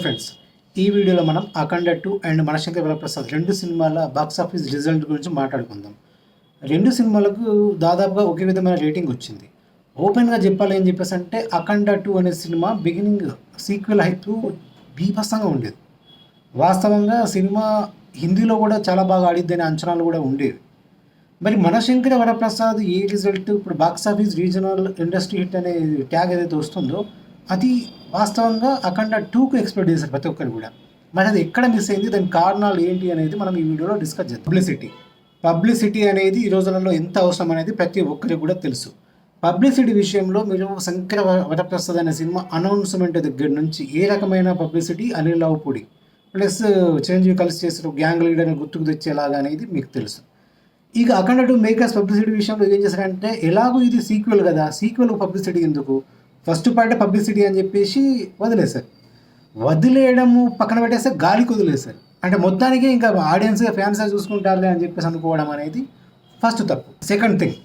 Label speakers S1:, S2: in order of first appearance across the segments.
S1: Friends, ఈ వీడియోలో మనం అఖండ 2 అండ్ మనశంకర్ వరప్రసాద్ 2 సినిమాల బాక్స్ ఆఫీస్ రిజల్ట్ గురించి మాట్లాడుకుందాం. 2 సినిమాలకు దాదాపుగా ఒకే విధమైన రేటింగ్ వచ్చింది. ఓపెన్‌గా చెప్పాలి అని చెప్పేసంటే అఖండ 2 అనే సినిమా బిగినింగ్ సీక్వెల్ హైప్ బీభత్సంగా ఉండేది. వాస్తవంగా సినిమా హిందీలో కూడా చాలా బాగా ఆడిద్దనే అంచనాలు కూడా ఉండేవి. మరి మనశంకర వరప్రసాద్ ఏ రిజల్ట్ ఇప్పుడు box office regional industry hit అనే ట్యాగ్ ఏదైతే వస్తుందో అది వాస్తవంగా అఖండ 2కు ఎక్స్పెక్ట్ చేశారు ప్రతి ఒక్కరు కూడా. మరి అది ఎక్కడ మిస్ అయింది, దాని కారణాలు ఏంటి అనేది మనం ఈ వీడియోలో డిస్కస్ చేద్దాం. పబ్లిసిటీ అనేది ఈ రోజులలో ఎంత అవసరం అనేది ప్రతి ఒక్కరికి కూడా తెలుసు. పబ్లిసిటీ విషయంలో మీరు శంకర వరప్రసాద్ అనే సినిమా అనౌన్స్మెంట్ దగ్గర నుంచి ఏ రకమైన పబ్లిసిటీ అనిల్ రావుపూడి ప్లస్ చిరంజీవి కలిసి చేసిన గ్యాంగ్ లీడర్ని గుర్తుకు తెచ్చేలాగా అనేది మీకు తెలుసు. ఇక అఖండ 2 మేకర్స్ పబ్లిసిటీ విషయంలో ఏం చేశారంటే, ఎలాగో ఇది సీక్వెల్ కదా, సీక్వెల్ పబ్లిసిటీ ఎందుకు, ఫస్ట్ పార్ట్ పబ్లిసిటీ అని చెప్పేసి వదిలేశారు. వదిలేయడము పక్కన పెట్టేస్తే గాలికి వదిలేశారు. అంటే మొత్తానికి ఇంకా ఆడియన్స్గా ఫ్యాన్స్గా చూసుకుంటారులే అని చెప్పేసి అనుకోవడం అనేది ఫస్ట్ తప్పు. సెకండ్ థింగ్,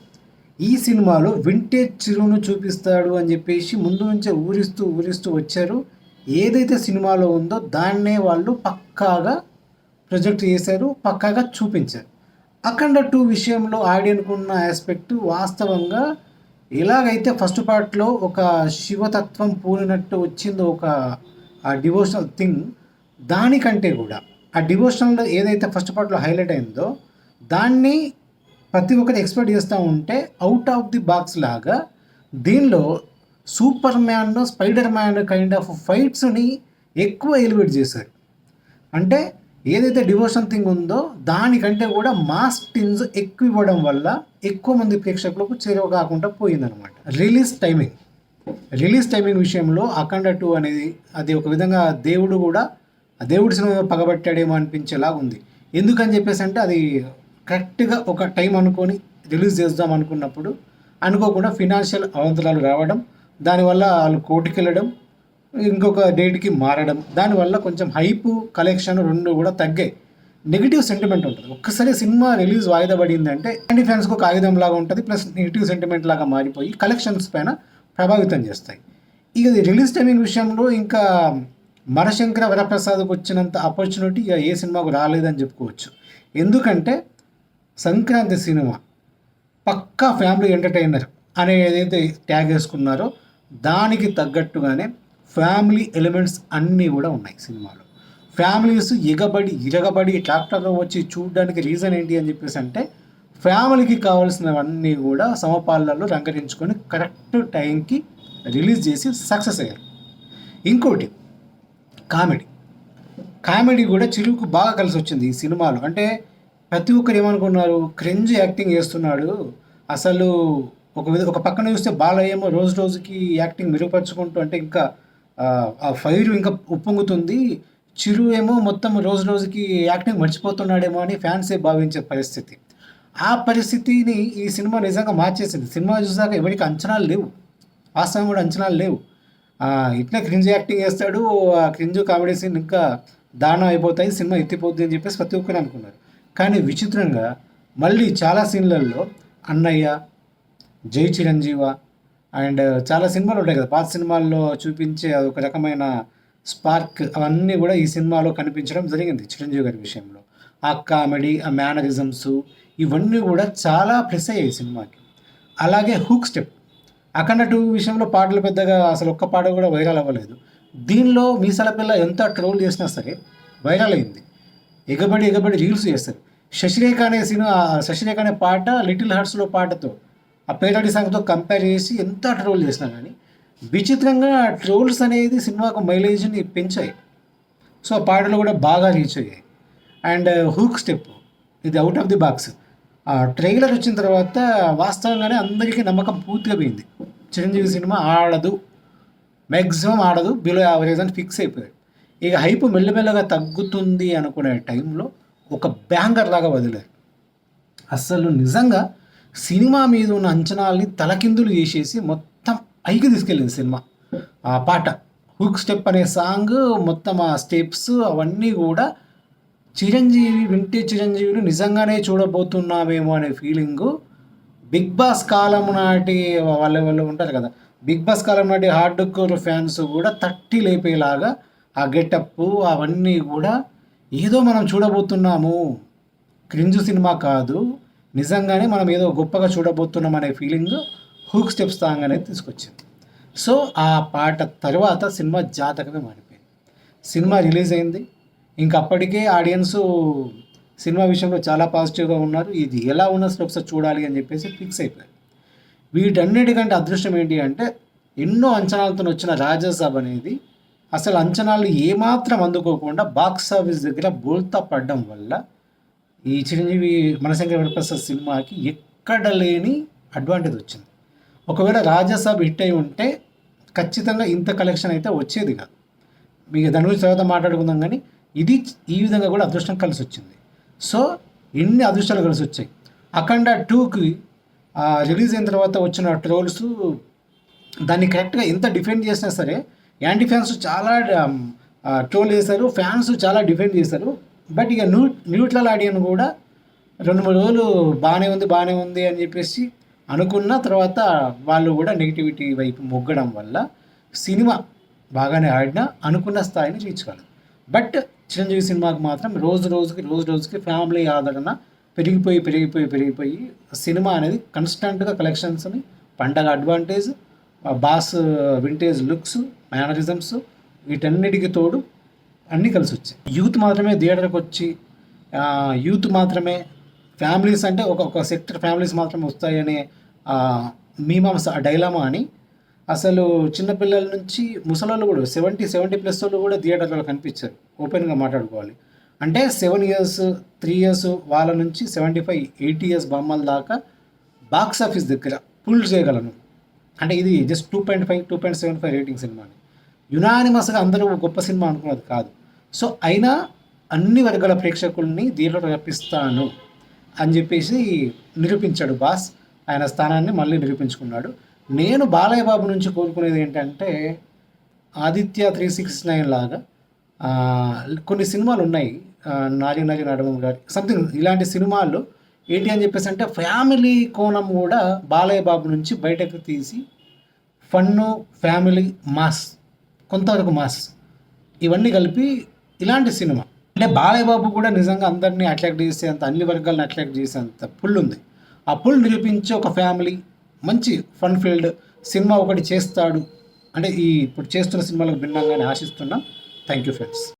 S1: ఈ సినిమాలో వింటేజ్ చిరును చూపిస్తాడు అని చెప్పేసి ముందు నుంచే ఊరిస్తూ వచ్చారు. ఏదైతే సినిమాలో ఉందో దాన్నే వాళ్ళు పక్కాగా ప్రొజెక్ట్ చేశారు, పక్కాగా చూపించారు. అఖండ 2 విషయంలో ఆడియన్కున్న ఆస్పెక్ట్ వాస్తవంగా ఎలాగైతే ఫస్ట్ పార్ట్లో ఒక శివతత్వం పూనినట్టు వచ్చిందో ఒక డివోషనల్ థింగ్, దానికంటే కూడా ఆ డివోషనల్ ఏదైతే ఫస్ట్ పార్ట్లో హైలైట్ అయిందో దాన్ని ప్రతి ఒక్కరు ఎక్స్పెక్ట్ చేస్తూ ఉంటే అవుట్ ఆఫ్ ది బాక్స్ లాగా దీనిలో Superman, Spiderman kind of ఫైట్స్ని ఎక్కువ ఎలివేట్ చేశారు. అంటే ఏదైతే డివోషన్ థింగ్ ఉందో దానికంటే కూడా మాస్ టిన్స్ ఎక్కువ ఇవ్వడం వల్ల ఎక్కువ మంది ప్రేక్షకులకు చేరువ కాకుండా పోయిందనమాట. రిలీజ్ టైమింగ్ విషయంలో అఖండ 2 అనేది అది ఒక విధంగా దేవుడి సినిమా పగబట్టాడేమో అనిపించేలాగా ఉంది. ఎందుకని చెప్పేసి అంటే అది కరెక్ట్గా ఒక టైం అనుకొని రిలీజ్ చేద్దాం అనుకున్నప్పుడు అనుకోకుండా ఫినాన్షియల్ అవంతరాలు రావడం, దానివల్ల వాళ్ళు కోర్టుకి వెళ్ళడం, ఇంకొక డేట్కి మారడం, దానివల్ల కొంచెం హైపు కలెక్షన్ రెండు కూడా తగ్గాయి. నెగిటివ్ సెంటిమెంట్ ఉంటుంది. ఒక్కసారి సినిమా రిలీజ్ వాయిదా పడిందంటే అండి ఫ్యాన్స్కి ఒక ఆయుధం లాగా ఉంటుంది, ప్లస్ నెగిటివ్ సెంటిమెంట్ లాగా మారిపోయి కలెక్షన్స్ పైన ప్రభావితం చేస్తాయి. ఇక రిలీజ్ టైమింగ్ విషయంలో ఇంకా మనశంకర వరప్రసాద్కి వచ్చినంత ఆపర్చునిటీ ఇక ఏ సినిమాకు రాలేదని చెప్పుకోవచ్చు. ఎందుకంటే సంక్రాంతి సినిమా పక్కా ఫ్యామిలీ ఎంటర్టైనర్ అనే ఏదైతే ట్యాగ్ వేసుకున్నారో దానికి తగ్గట్టుగానే ఫ్యామిలీ ఎలిమెంట్స్ అన్నీ కూడా ఉన్నాయి సినిమాలో. ఫ్యామిలీస్ ఇరగబడి ట్రాక్టర్లో వచ్చి చూడడానికి రీజన్ ఏంటి అని చెప్పేసి అంటే ఫ్యామిలీకి కావాల్సినవన్నీ కూడా సమపాళ్ళలో రంగరించుకొని కరెక్ట్ టైంకి రిలీజ్ చేసి సక్సెస్ అయ్యారు. ఇంకోటి కామెడీ కూడా చిరుకు బాగా కలిసి వచ్చింది ఈ సినిమాలో. అంటే ప్రతి ఒక్కరు ఏమనుకున్నారు, క్రింజ్ యాక్టింగ్ చేస్తున్నాడు, అసలు ఒక పక్కన చూస్తే బాలయ్య ఏమో రోజుకి యాక్టింగ్ మెరుగుపరుచుకుంటూ అంటే ఇంకా ఆ ఫైర్ ఇంకా ఉప్పొంగుతుంది, చిరు ఏమో మొత్తం రోజుకి యాక్టింగ్ మర్చిపోతున్నాడేమో అని ఫ్యాన్సే భావించే పరిస్థితి. ఆ పరిస్థితిని ఈ సినిమా నిజంగా మార్చేసింది. సినిమా చూసాక ఎవరికి అంచనాలు లేవు, వాస్తవం కూడా అంచనాలు లేవు. ఇట్లా క్రింజ్ యాక్టింగ్ చేస్తాడు, ఆ క్రింజ్ కామెడీ సీన్ ఇంకా దారుణం అయిపోతాయి, సినిమా ఎత్తిపోద్ది అని చెప్పేసి ప్రతి ఒక్కరు అనుకున్నారు. కానీ విచిత్రంగా మళ్ళీ చాలా సీన్లలో అన్నయ్య, జై చిరంజీవ అండ్ చాలా సినిమాలు ఉంటాయి కదా, పాత సినిమాల్లో చూపించే ఒక రకమైన స్పార్క్ అవన్నీ కూడా ఈ సినిమాలో కనిపించడం జరిగింది చిరంజీవి గారి విషయంలో. ఆ కామెడీ, ఆ మేనరిజమ్స్ ఇవన్నీ కూడా చాలా ప్లస్ అయ్యాయి సినిమాకి. అలాగే హుక్ స్టెప్, అఖండ 2 విషయంలో పాటలు పెద్దగా అసలు ఒక్క పాట కూడా వైరల్ అవ్వలేదు. దీనిలో మీసాల పిల్ల ఎంత ట్రోల్ చేసినా సరే వైరల్ అయింది. ఎగబడి రీల్స్ చేస్తారు. శశిరేఖ అనే పాట లిటిల్ హార్ట్స్లో పాటతో ఆ పేరడి సాంగ్తో కంపేర్ చేసి ఎంత ట్రోల్ చేసినా కానీ విచిత్రంగా ట్రోల్స్ అనేది సినిమాకు మైలేజ్ని పెంచాయి. సో ఆ పాటలు కూడా బాగా రీచ్ అయ్యాయి. అండ్ హుక్ స్టెప్ ఇది అవుట్ ఆఫ్ ది బాక్స్. ఆ ట్రైలర్ వచ్చిన తర్వాత వాస్తవంగానే అందరికీ నమ్మకం పూర్తిగా పోయింది, చిరంజీవి సినిమా మ్యాక్సిమం ఆడదు, బిలో యావరేజ్ అని ఫిక్స్ అయిపోయాడు. ఇక హైప్ మెల్లమెల్లగా తగ్గుతుంది అనుకునే టైంలో ఒక బ్యాంగర్ లాగా వదిలేరు. అసలు నిజంగా సినిమా మీద ఉన్న అంచనాల్ని తలకిందులు చేసేసి మొత్తం పైకి తీసుకెళ్ళింది సినిమా. ఆ పాట హుక్ స్టెప్ అనే సాంగ్, మొత్తం ఆ స్టెప్స్ అవన్నీ కూడా చిరంజీవిని నిజంగానే చూడబోతున్నామేమో అనే ఫీలింగు. బిగ్ బాస్ కాలం నాటి వాళ్ళు ఉంటారు కదా, బిగ్ బాస్ కాలం నాటి హార్డ్ కోర్ ఫ్యాన్స్ కూడా తట్టి లేపేలాగా ఆ గెటప్పు అవన్నీ కూడా ఏదో మనం చూడబోతున్నాము, క్రింజు సినిమా కాదు, నిజంగానే మనం ఏదో గొప్పగా చూడబోతున్నాం అనే ఫీలింగ్ హూక్ స్టెప్స్ సాంగ్ అనేది తీసుకొచ్చింది. సో ఆ పాట తర్వాత సినిమా జాతకమే మారిపోయింది. సినిమా రిలీజ్ అయింది. ఇంక అప్పటికే ఆడియన్స్ సినిమా విషయంలో చాలా పాజిటివ్గా ఉన్నారు. ఇది ఎలా ఉన్నా సరే ఒకసారి చూడాలి అని చెప్పేసి ఫిక్స్ అయిపోయారు. వీటన్నిటికంటే అదృష్టం ఏంటి అంటే, ఎన్నో అంచనాలతో వచ్చిన రాజాసాబ్ అనేది అసలు అంచనాలు ఏమాత్రం అందుకోకుండా బాక్స్ ఆఫీస్ దగ్గర బోల్తా పడడం వల్ల ఈ చిరంజీవి మనశంకర వరప్రసాద్ సినిమాకి ఎక్కడ లేని అడ్వాంటేజ్ వచ్చింది. ఒకవేళ రాజాసాబ్ హిట్ అయి ఉంటే ఖచ్చితంగా ఇంత కలెక్షన్ అయితే వచ్చేది కాదు. మీకు దాని గురించి తర్వాత మాట్లాడుకుందాం. కానీ ఇది ఈ విధంగా కూడా అదృష్టం కలిసి వచ్చింది. సో ఎన్ని అదృష్టాలు కలిసి వచ్చాయి. అఖండ 2కి రిలీజ్ అయిన తర్వాత వచ్చిన ట్రోల్స్ దాన్ని కరెక్ట్గా ఎంత డిఫెండ్ చేసినా సరే, యాంటీ ఫ్యాన్స్ చాలా ట్రోల్ చేశారు, ఫ్యాన్స్ చాలా డిఫెండ్ చేశారు. బట్ ఇక న్యూట్రల్ ఆడియన్ కూడా 2-3 రోజులు బాగానే ఉంది అని చెప్పేసి అనుకున్న తర్వాత వాళ్ళు కూడా నెగిటివిటీ వైపు మొగ్గడం వల్ల సినిమా బాగానే ఆడినా అనుకున్న స్థాయిని రీచ్కోలేదు. బట్ చిరంజీవి సినిమాకి మాత్రం రోజు రోజుకి ఫ్యామిలీ ఆదరణ పెరిగిపోయి సినిమా అనేది కన్స్టెంట్గా కలెక్షన్స్ని, పండగ advantage, boss vintage looks, mannerisms, వీటన్నిటికి తోడు అన్నీ కలిసి వచ్చాయి. యూత్ మాత్రమే థియేటర్కి వచ్చి, యూత్ మాత్రమే ఫ్యామిలీస్ అంటే ఒక సెక్టర్ ఫ్యామిలీస్ మాత్రమే వస్తాయనే మీమాంస డైలామా అని అసలు చిన్నపిల్లల నుంచి ముసలోళ్ళు కూడా 70+ వాళ్ళు కూడా థియేటర్లో కనిపించారు. ఓపెన్గా మాట్లాడుకోవాలి అంటే 7 years 3 years వాళ్ళ నుంచి 75-80 years బొమ్మల దాకా బాక్స్ ఆఫీస్ దగ్గర పుల్ చేయగలను. అంటే ఇది జస్ట్ 2.5-2.75 రేటింగ్ సినిమాని యునానిమస్గా అందరూ గొప్ప సినిమా అనుకున్నది కాదు. సో అయినా అన్ని వర్గాల ప్రేక్షకుల్ని థియేటర్లో రప్పిస్తాను అని చెప్పేసి నిరూపించాడు బాస్. ఆయన స్థానాన్ని మళ్ళీ నిరూపించుకున్నాడు. నేను బాలయ్య బాబు నుంచి కోరుకునేది ఏంటంటే, ఆదిత్య 369 లాగా కొన్ని సినిమాలు ఉన్నాయి, నారి నడమ గారి సంథింగ్ ఇలాంటి సినిమాలు ఏంటి అని చెప్పేసి అంటే ఫ్యామిలీ కోణం కూడా బాలయ్య బాబు నుంచి బయటకు తీసి ఫన్ను, ఫ్యామిలీ, మాస్, కొంతవరకు మాస్ ఇవన్నీ కలిపి ఇలాంటి సినిమా అంటే బాలయ్య బాబు కూడా నిజంగా అందరినీ అట్రాక్ట్ చేసేంత, అన్ని వర్గాలను అట్రాక్ట్ చేసేంత పుల్ ఉంది. ఆ పుల్ నిరూపించి ఒక ఫ్యామిలీ మంచి ఫన్ ఫీల్డ్ సినిమా ఒకటి చేస్తాడు అంటే ఈ ఇప్పుడు చేస్తున్న సినిమాలకు భిన్నంగానే ఆశిస్తున్నాం. Thank you friends.